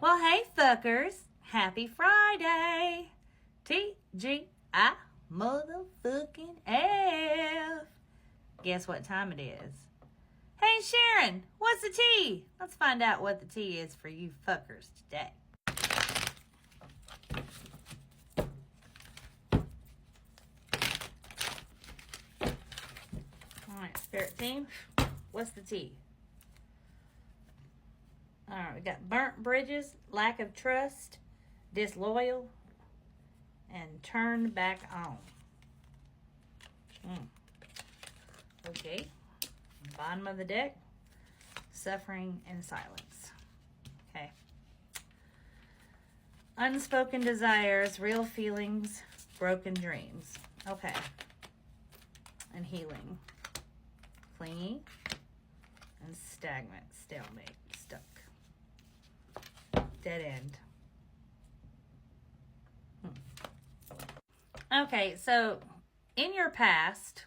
Well, hey, fuckers. Happy Friday. TGI motherfucking F. Guess what time it is? Hey, Sharon, what's the tea? Let's find out what the tea is for you fuckers today. All right, spirit team, what's the tea? All right, we got burnt bridges, lack of trust, disloyal, and turned back on. Okay. Bottom of the deck, suffering and silence. Okay. Unspoken desires, real feelings, broken dreams. Okay. And healing. Clingy and stagnant, stalemate, stuck. Dead end. Okay, so in your past,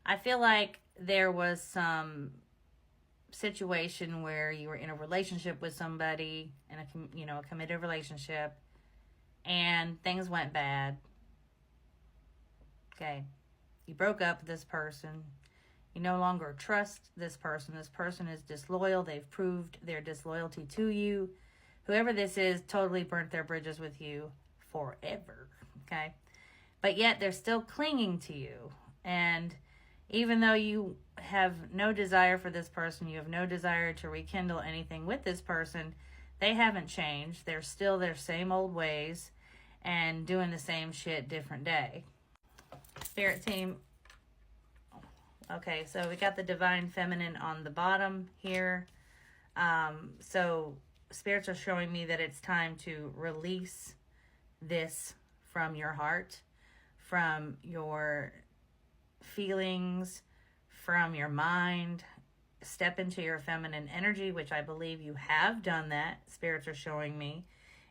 I feel like there was some situation where you were in a relationship with somebody, in a committed relationship, and things went bad. Okay, you broke up with this person. You no longer trust this person. This person is disloyal. They've proved their disloyalty to you. Whoever this is totally burnt their bridges with you forever. Okay, but yet they're still clinging to you. And even though you have no desire for this person, you have no desire to rekindle anything with this person, they haven't changed. They're still their same old ways and doing the same shit different day. Spirit team. Okay, so we got the divine feminine on the bottom here. So spirits are showing me that it's time to release this from your heart, from your feelings, from your mind. Step into your feminine energy, which I believe you have done that. Spirits are showing me.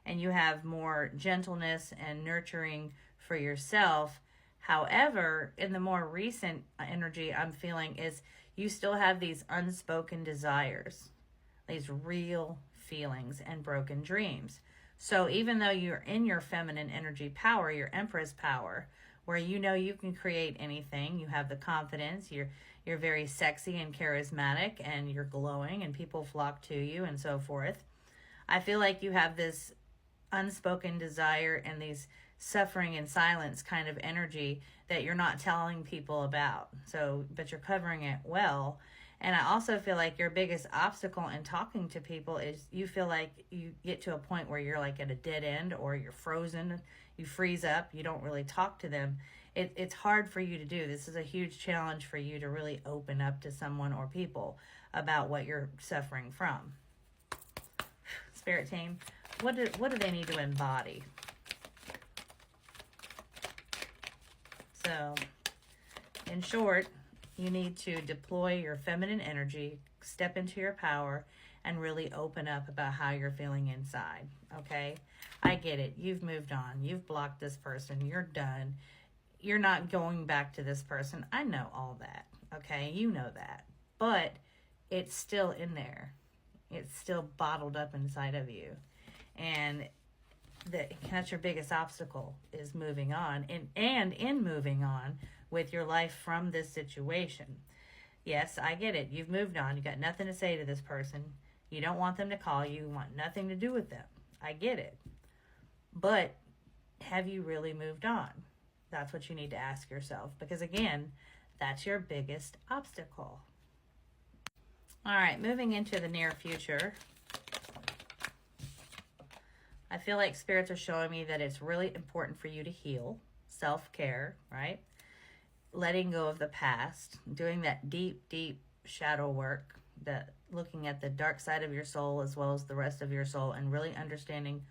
And you have more gentleness and nurturing for yourself. However, in the more recent energy I'm feeling is you still have these unspoken desires, these real feelings and broken dreams. So even though you're in your feminine energy power, your Empress power, where you know you can create anything, you have the confidence, you're very sexy and charismatic, and you're glowing, and people flock to you, and so forth. I feel like you have this unspoken desire and these suffering in silence kind of energy that you're not telling people about. So, but you're covering it well. And I also feel like your biggest obstacle in talking to people is you feel like you get to a point where you're like at a dead end, or you're frozen, you freeze up, you don't really talk to them. It's hard for you to do. This is a huge challenge for you to really open up to someone or people about what you're suffering from. Spirit team, what do they need to embody? So, in short, you need to deploy your feminine energy, step into your power, and really open up about how you're feeling inside, okay? I get it. You've moved on. You've blocked this person. You're done. You're not going back to this person. I know all that, okay? You know that. But it's still in there. It's still bottled up inside of you. And that's your biggest obstacle, is moving on. And in moving on with your life from this situation. Yes, I get it. You've moved on. You got nothing to say to this person. You don't want them to call you. You want nothing to do with them. I get it. But have you really moved on? That's what you need to ask yourself. Because again, that's your biggest obstacle. All right, moving into the near future. I feel like spirits are showing me that it's really important for you to heal, self-care, right? Letting go of the past, doing that deep, deep shadow work, that looking at the dark side of your soul as well as the rest of your soul, and really understanding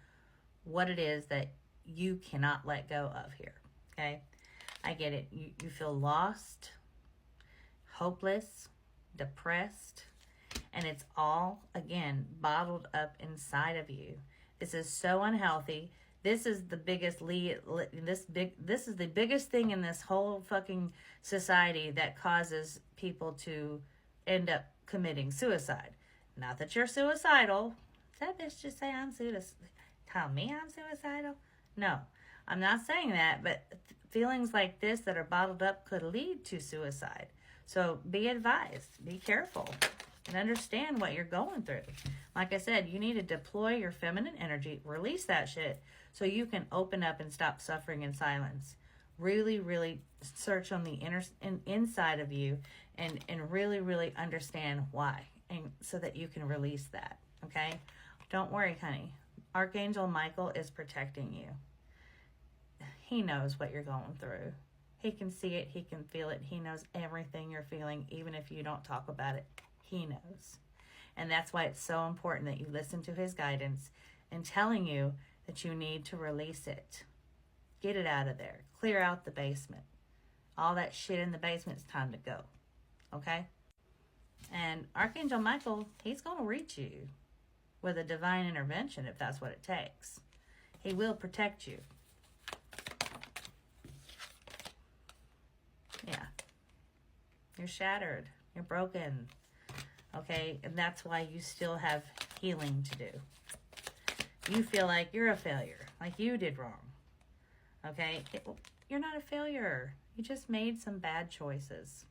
what it is that you cannot let go of here, okay? I get it. You feel lost, hopeless, depressed, and it's all, again, bottled up inside of you. This is so unhealthy. This is the biggest this is the biggest thing in this whole fucking society that causes people to end up committing suicide. Not that you're suicidal. that bitch just say I'm suicidal? Tell me I'm suicidal? No, I'm not saying that, but feelings like this that are bottled up could lead to suicide. So be advised, be careful, and understand what you're going through. Like I said, you need to deploy your feminine energy, release that shit, so you can open up and stop suffering in silence. Really, really search on the inside of you and really, really understand why, and so that you can release that, okay? Don't worry, honey. Archangel Michael is protecting you. He knows what you're going through. He can see it. He can feel it. He knows everything you're feeling, even if you don't talk about it. He knows. And that's why it's so important that you listen to his guidance and telling you that you need to release it. Get it out of there. Clear out the basement. All that shit in the basement, it's time to go. Okay? And Archangel Michael, he's going to reach you with a divine intervention if that's what it takes. He will protect you. Yeah. You're shattered. You're broken. Okay? And that's why you still have healing to do. You feel like you're a failure. Like you did wrong. Okay? You're not a failure. You just made some bad choices.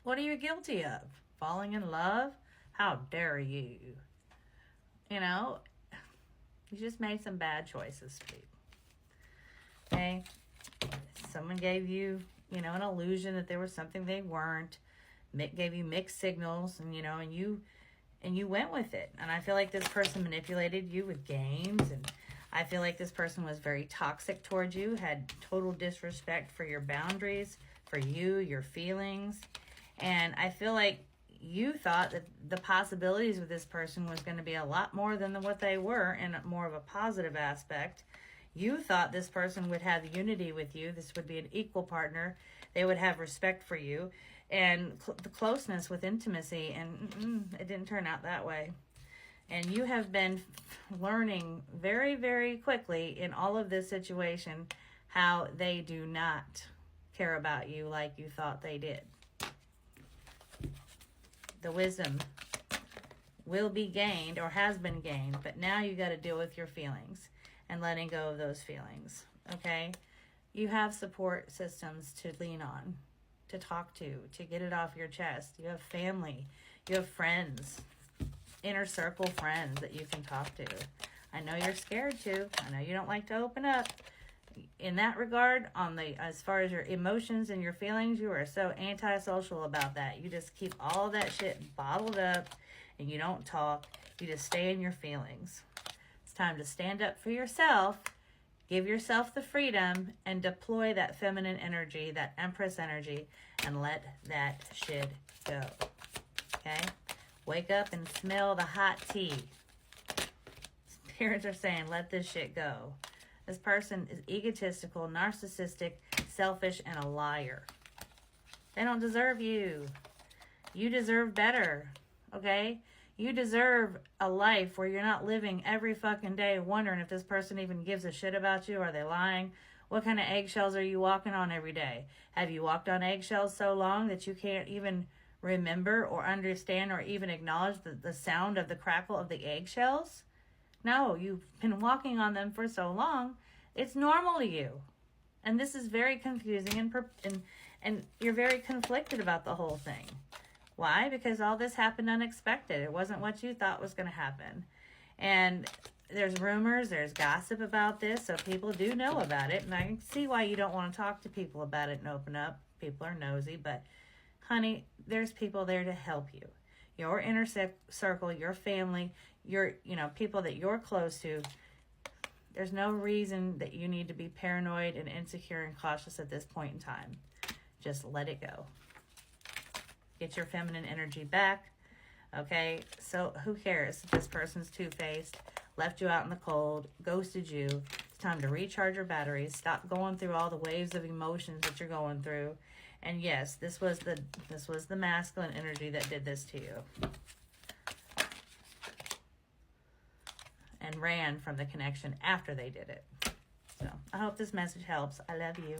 What are you guilty of? Falling in love? How dare you? You know, you just made some bad choices, sweet. Okay? Someone gave you, an illusion that there was something they weren't. Gave you mixed signals, and you went with it. And I feel like this person manipulated you with games, and I feel like this person was very toxic towards you, had total disrespect for your boundaries, for you, your feelings. And I feel like you thought that the possibilities with this person was going to be a lot more than what they were, and more of a positive aspect. You thought this person would have unity with you. This would be an equal partner. They would have respect for you and the closeness with intimacy. And it didn't turn out that way. And you have been learning very, very quickly in all of this situation how they do not care about you like you thought they did. The wisdom will be gained, or has been gained, but now you got to deal with your feelings and letting go of those feelings, okay? You have support systems to lean on, to talk to get it off your chest. You have family, you have friends, inner circle friends that you can talk to. I know you're scared to. I know you don't like to open up. In that regard, as far as your emotions and your feelings, you are so antisocial about that. You just keep all that shit bottled up and you don't talk. You just stay in your feelings. It's time to stand up for yourself, give yourself the freedom, and deploy that feminine energy, that Empress energy, and let that shit go. Okay? Wake up and smell the hot tea. Spirits are saying, let this shit go. This person is egotistical, narcissistic, selfish, and a liar. They don't deserve you. You deserve better, okay? You deserve a life where you're not living every fucking day wondering if this person even gives a shit about you. Are they lying? What kind of eggshells are you walking on every day? Have you walked on eggshells so long that you can't even remember or understand or even acknowledge the sound of the crackle of the eggshells? No, you've been walking on them for so long, it's normal to you. And this is very confusing and you're very conflicted about the whole thing. Why? Because all this happened unexpected. It wasn't what you thought was going to happen. And there's rumors, there's gossip about this, so people do know about it. And I can see why you don't want to talk to people about it and open up. People are nosy, but honey, there's people there to help you. Your inner circle, your family, your, people that you're close to. There's no reason that you need to be paranoid and insecure and cautious at this point in time. Just let it go. Get your feminine energy back. Okay? So who cares if this person's two-faced, left you out in the cold, ghosted you. It's time to recharge your batteries. Stop going through all the waves of emotions that you're going through. And yes, this was the masculine energy that did this to you. And ran from the connection after they did it. So I hope this message helps. I love you.